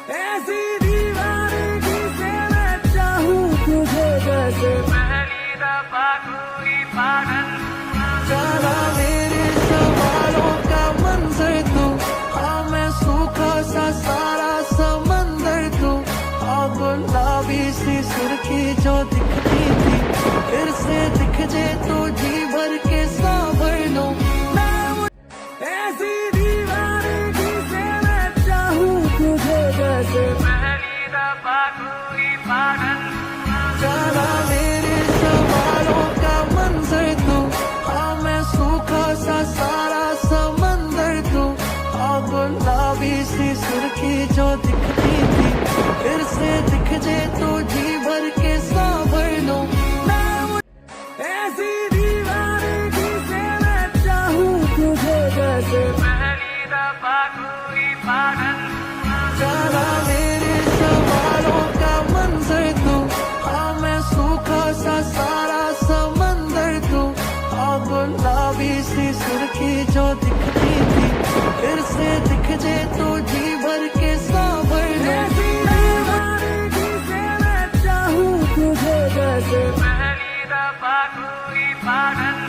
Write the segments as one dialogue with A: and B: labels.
A: ऐसी दीवानगी से मैं चाहूं तुझे जैसे पहली दफा कोई पागल चला मेरे सवालों का मंजर तू। हाँ मैं सूखा सा सारा समंदर तू। हाँ गुलाबी सी सुर्खी जो दिखती थी फिर से दिख जे तो जी भर के सांभर लूं। ऐसी दीवानगी से मैं चाहूं तुझे जैसे पहली दफा कोई पागल चला मेरे सवालों का मंजर तू। हाँ मैं सूखा सा सारा समंदर तू। हाँ गुलाबी सी सुर्खी जो दिखती थी फिर से दिख जे तो जी भर के सांभर लूं। ऐसी दीवानगी से मैं चाहूं तुझे जैसे पहली दफा कोई पागल चला मेरे सवालों का मंजर तू। हाँ मैं सूखा सा सारा समंदर तू। हाँ गुलाबी सी सुर्खी जो दिखती थी फिर से दिख जे तो जी भर के सांभर लूं। दीवानगी से मैं चाहूं तुझे जैसे पहली दफा कोई पागल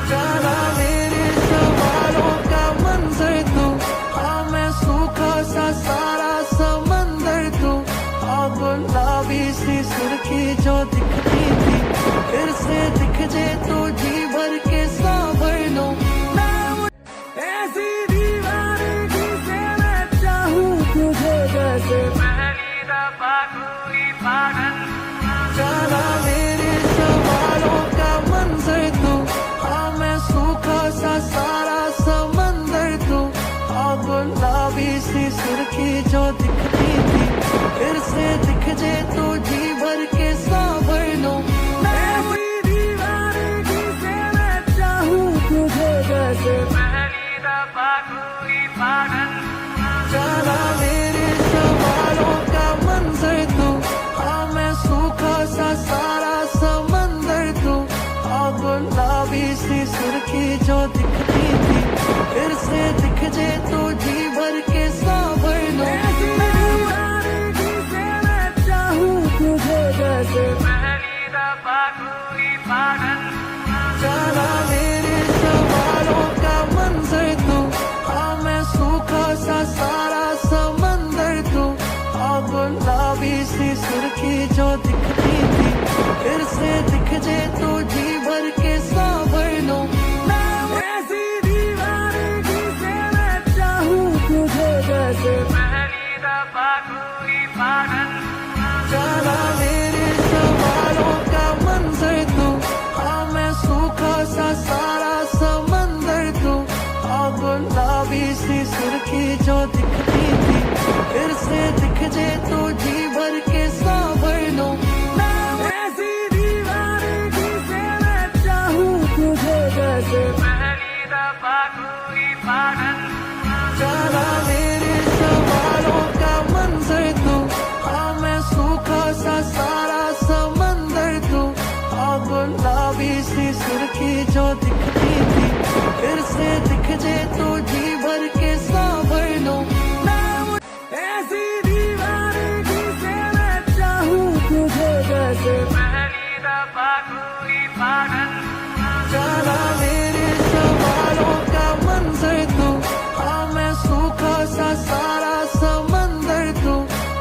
A: चला मेरे सवालों का मंजर तू। हाँ मैं सूखा सा सारा समंदर तू। हाँ गुलाबी सी सुर्खी जो दिखती थी फिर से दिख जे तो जी भर के सांभर लूं। ऐसी दीवानगी से मैं चाहूं तुझे जैसे पहली दफा कोई पागल चला मेरे सवालों का मंजर तू। हाँ मैं सूखा सा सारा समंदर तू। हाँ गुलाबी सी सुर्खी जो दिखती थी फिर से दिख जे तो जी भर के सांभर लूं। ऐसी दीवानगी से मैं चाहूं तुझे जैसे पहली दफा कोई पागल चला मेरे सवालों का मंजर तू। हाँ मैं सूखा सा सारा समंदर तू। हाँ गुलाबी सी सुर्खी जो दिखती थी फिर से दिख जे तो जी भर के सांभर लूं। दीवानगी से मैं चाहूं तुझे जैसे पहली दफा कोई पागल चला मेरे सवालों का मंजर तू। हाँ मैं सूखा सा सारा समंदर तू। हाँ गुलाबी सी सुर्खी जो दिखती थी फिर से दिख जे तो जी भर के सांभर लूं। ऐसी दीवानगी से मैं चाहूं तुझे जैसे पहली दफा कोई पागल चला मेरे सवालों का मंजर तू। हाँ मैं सूखा सा सारा समंदर तू। हाँ गुलाबी सी सुर्खी जो दिखती थी फिर से दिख जे तो जी भर के सांभर लूं। ऐसी दीवानगी से मैं चाहूं तुझे जैसे पहली दफा कोई पागल चला मेरे सवालों का मंजर तू। हाँ मैं सूखा सा सारा समंदर तू। हाँ गुलाबी सी सुर्खी जो दिखती थी फिर से दिख जे तो जी भर के सांभर लूं। ऐसी दीवानगी से मैं चाहूं तुझे जैसे पहली दफा कोई पागल चला मेरे सवालों का मंजर तू। हाँ मैं सूखा सा सारा समंदर तू।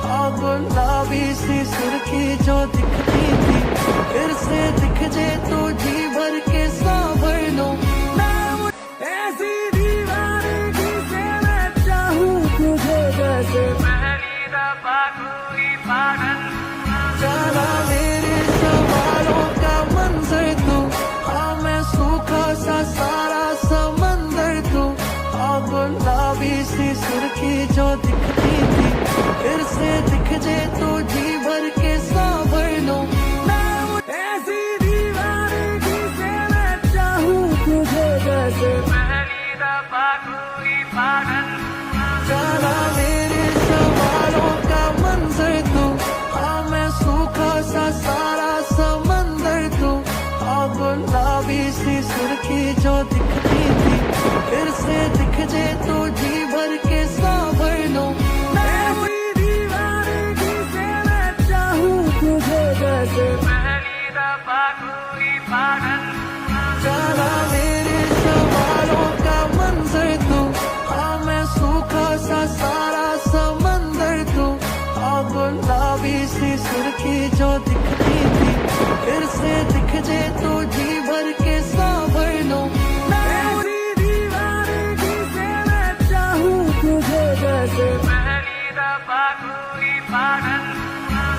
A: हाँ गुलाबी सी सुर्खी जो दिखती थी फिर से दिख जे तो जी भर के सांभर लूं। ऐसी दीवानगी से मैं चाहूं तुझे जैसे पहली दफा कोई पागल चला मेरे सवालों का मंजर तू। हाँ मैं सूखा सा सारा समंदर तू। हाँ गुलाबी सी सुर्खी जो दिखती थी फिर से दिख जे तो जी भर के सांभर लूं। ऐसी दीवानगी से मैं चाहूं तुझे जैसे पहली दफा कोई पागल चला मेरे सवालों का मंजर तू। हाँ मैं सूखा सा सारा समंदर तू। हाँ गुलाबी सी सुर्खी जो दिखती थी फिर से दिख जे तो जी भर के सांभर लूं। ऐसी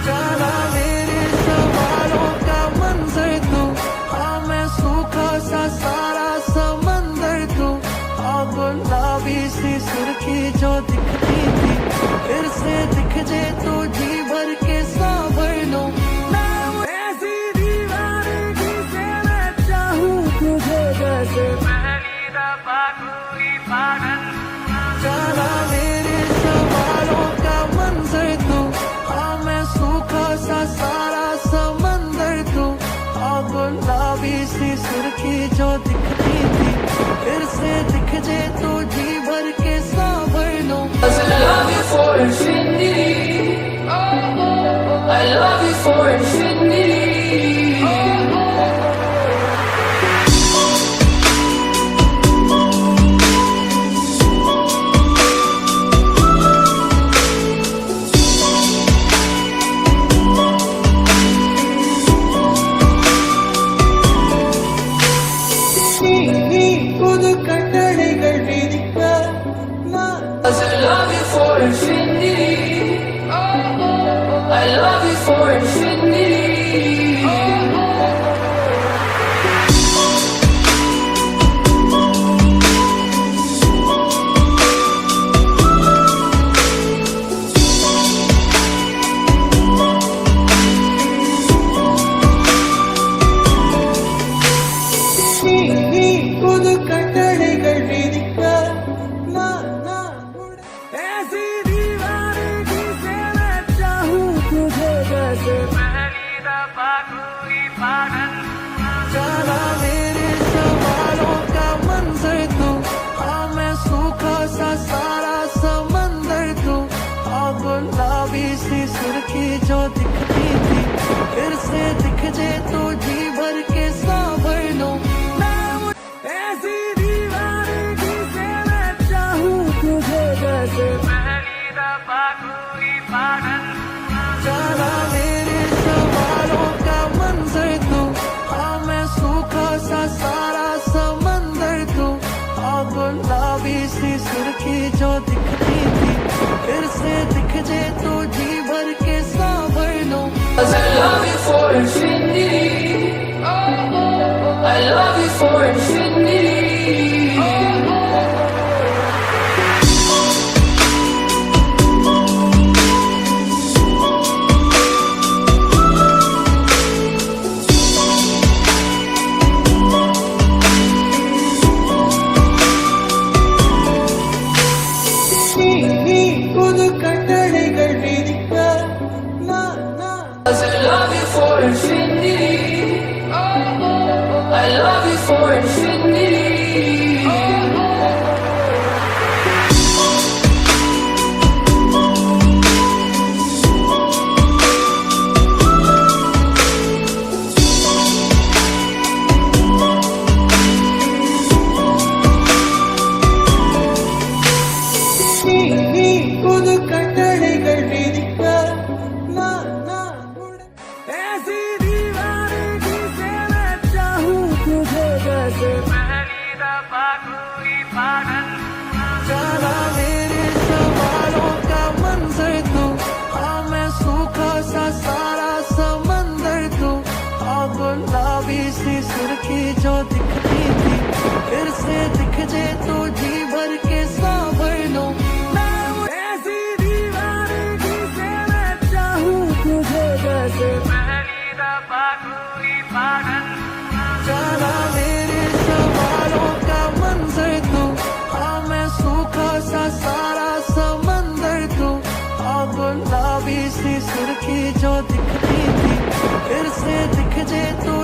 A: जाना मेरे सवालों का मंजर तू, हाँ मैं सूखा सा सारा समंदर तू, हाँ गुलाबी सी सुर्खी जो दिखती थी फिर से दिख जे तो जी भर के सांभर लूं। ऐसी दीवानगी से मैं चाहूं तुझे जैसे पहली दफा कोई पागल। जाना मेरे सवालों का मंजर तू, हाँ मैं सूखा सा सारा समंदर तू, हाँ गुलाबी सी सुर्खी जो दिखती थी फिर से दिख जे तो जी भर के सांभर लूं।
B: I love you for infinity. I love you for infinity. I love you for infinity. I love you for infinity.
A: ऐसी दीवानगी से मैं चाहूं तुझे जैसे पहली दफा कोई पागल। जाना मेरे सवालों का मंजर तू, हाँ मैं सूखा सा सारा समंदर तू, हाँ गुलाबी सी सुर्खी जो दिखती थी फिर से दिख जे तो जी भर के सांभर लूं। ऐसी दीवानगी से मैं चाहूं तुझे जैसे पहली दफा कोई पागल। जाना मेरे सवालों का मंजर तू, हाँ मैं सूखा सा सारा समंदर तू, हाँ गुलाबी सी सुर्खी जो दिखती थी फिर से दिख जे तो जी भर के सांभर लूं।
B: I love you for infinity. I love you for infinity. I love you for infinity. I love you for infinity.
A: ऐसी दीवानगी से मैं चाहूं तुझे जैसे पहली दफा कोई पागल। जाना मेरे सवालों का मंजर तू, हाँ मैं सूखा सा सारा समंदर तू, हाँ गुलाबी सी सुर्खी जो दिखती थी फिर से दिख जे तो जी भर के सांभर लूं। ऐसी दीवानगी से मैं चाहूं तुझे जैसे पहली दफा कोई पागल। जाना मेरे सवालों का मंजर तू, हाँ मैं सूखा सा सारा समंदर तू, हाँ गुलाबी सी सुर्खी जो दिखती थी फिर से दिख जे तो